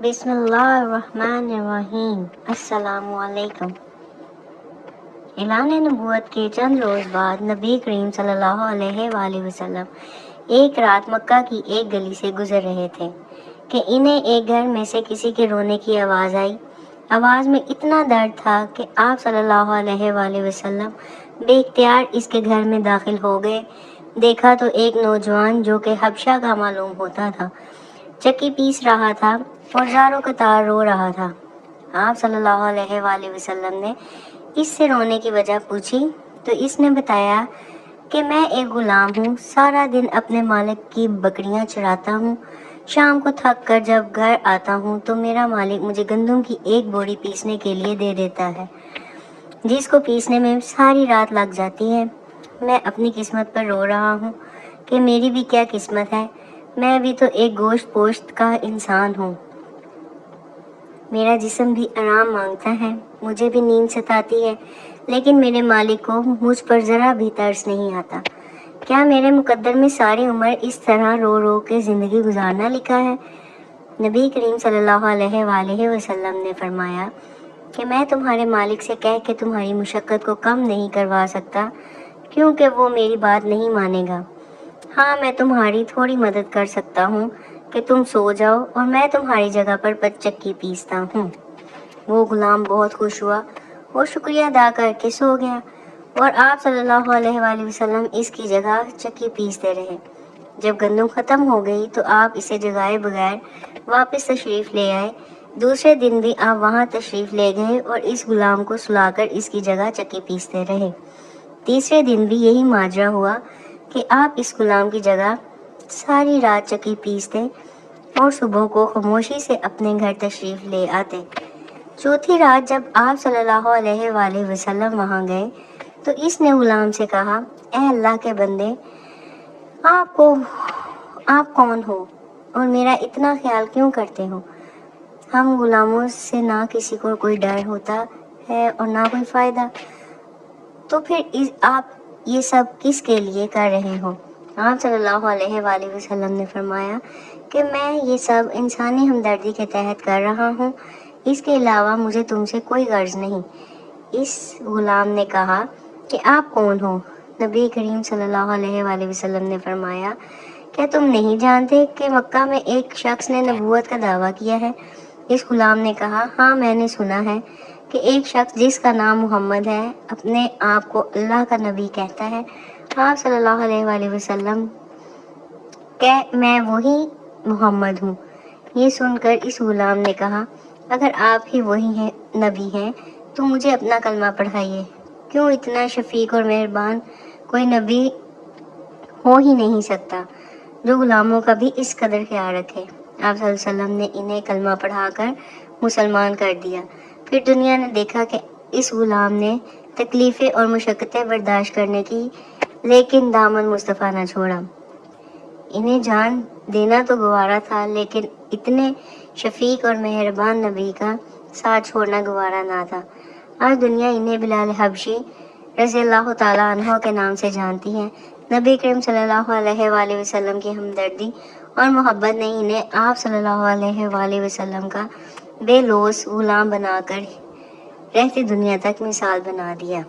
بسم اللہ الرحمن الرحیم۔ السلام علیکم۔ اعلان نبوت کے چند روز بعد نبی کریم صلی اللہ علیہ وآلہ وسلم ایک رات مکہ کی ایک گلی سے گزر رہے تھے کہ انہیں ایک گھر میں سے کسی کے رونے کی آواز آئی۔ آواز میں اتنا درد تھا کہ آپ صلی اللہ علیہ وآلہ وسلم بے اختیار اس کے گھر میں داخل ہو گئے۔ دیکھا تو ایک نوجوان جو کہ حبشہ کا معلوم ہوتا تھا چکی پیس رہا تھا اور زاروں قطار رو رہا تھا۔ آپ صلی اللہ علیہ وآلہ وسلم نے اس سے رونے کی وجہ پوچھی تو اس نے بتایا کہ میں ایک غلام ہوں، سارا دن اپنے مالک کی بکریاں چراتا ہوں، شام کو تھک کر جب گھر آتا ہوں تو میرا مالک مجھے گندم کی ایک بوری پیسنے کے لیے دے دیتا ہے، جس کو پیسنے میں ساری رات لگ جاتی ہے۔ میں اپنی قسمت پر رو رہا ہوں کہ میری بھی کیا قسمت ہے، میں بھی تو ایک گوشت پوشت کا انسان ہوں، میرا جسم بھی آرام مانگتا ہے، مجھے بھی نیند ستاتی ہے، لیکن میرے مالک کو مجھ پر ذرا بھی ترس نہیں آتا۔ کیا میرے مقدر میں ساری عمر اس طرح رو رو کے زندگی گزارنا لکھا ہے؟ نبی کریم صلی اللہ علیہ وآلہ وسلم نے فرمایا کہ میں تمہارے مالک سے کہہ کے تمہاری مشقت کو کم نہیں کروا سکتا، کیونکہ وہ میری بات نہیں مانے گا۔ ہاں، میں تمہاری تھوڑی مدد کر سکتا ہوں کہ تم سو جاؤ اور میں تمہاری جگہ پر چکی پیستا ہوں۔ وہ غلام بہت خوش ہوا اور شکریہ ادا کر کے سو گیا اور آپ صلی اللہ علیہ وآلہ وسلم اس کی جگہ چکی پیستے رہے۔ جب گندم ختم ہو گئی تو آپ اسے جگائے بغیر واپس تشریف لے آئے۔ دوسرے دن بھی آپ وہاں تشریف لے گئے اور اس غلام کو سلا کر اس کی جگہ چکی پیستے رہے۔ تیسرے دن بھی یہی ماجرا ہوا کہ آپ اس غلام کی جگہ ساری رات چکی پیستے اور صبح کو خاموشی سے اپنے گھر تشریف لے آتے۔ چوتھی رات جب آپ صلی اللہ علیہ وآلہ وسلم وہاں گئے تو اس نے غلام سے کہا، اے اللہ کے بندے، آپ کون ہو اور میرا اتنا خیال کیوں کرتے ہو؟ ہم غلاموں سے نہ کسی کو کوئی ڈر ہوتا ہے اور نہ کوئی فائدہ، تو پھر آپ یہ سب کس کے لیے کر رہے ہو؟ آپ صلی اللہ علیہ وآلہ وسلم نے فرمایا کہ میں یہ سب انسانی ہمدردی کے تحت کر رہا ہوں، اس کے علاوہ مجھے تم سے کوئی غرض نہیں۔ اس غلام نے کہا کہ آپ کون ہو؟ نبی کریم صلی اللہ علیہ وآلہ وسلم نے فرمایا، کیا تم نہیں جانتے کہ مکہ میں ایک شخص نے نبوت کا دعویٰ کیا ہے؟ اس غلام نے کہا، ہاں میں نے سنا ہے کہ ایک شخص جس کا نام محمد ہے اپنے آپ کو اللہ کا نبی کہتا ہے۔ آپ صلی اللہ علیہ وآلہ وسلم کہ میں وہی محمد ہوں۔ یہ سن کر اس غلام نے کہا، اگر آپ ہی وہی نبی ہیں تو مجھے اپنا کلمہ پڑھائیے۔ کیوں اتنا شفیق اور مہربان کوئی نبی ہو ہی نہیں سکتا جو غلاموں کا بھی اس قدر خیال رکھے۔ آپ صلی اللہ علیہ وسلم نے انہیں کلمہ پڑھا کر مسلمان کر دیا۔ پھر دنیا نے دیکھا کہ اس غلام نے تکلیفیں اور مشقتیں برداشت کرنے کی، لیکن دامن مصطفیٰ نہ چھوڑا۔ انہیں جان دینا تو گوارا تھا، لیکن اتنے شفیق اور مہربان نبی کا ساتھ چھوڑنا گوارا نہ تھا۔ آج دنیا انہیں بلال حبشی رضی اللہ تعالیٰ عنہ کے نام سے جانتی ہے۔ نبی کریم صلی اللہ علیہ وآلہ وسلم کی ہمدردی اور محبت نے انہیں آپ صلی اللہ علیہ وآلہ وسلم کا بے لوث غلام بنا کر رہتی دنیا تک مثال بنا دیا۔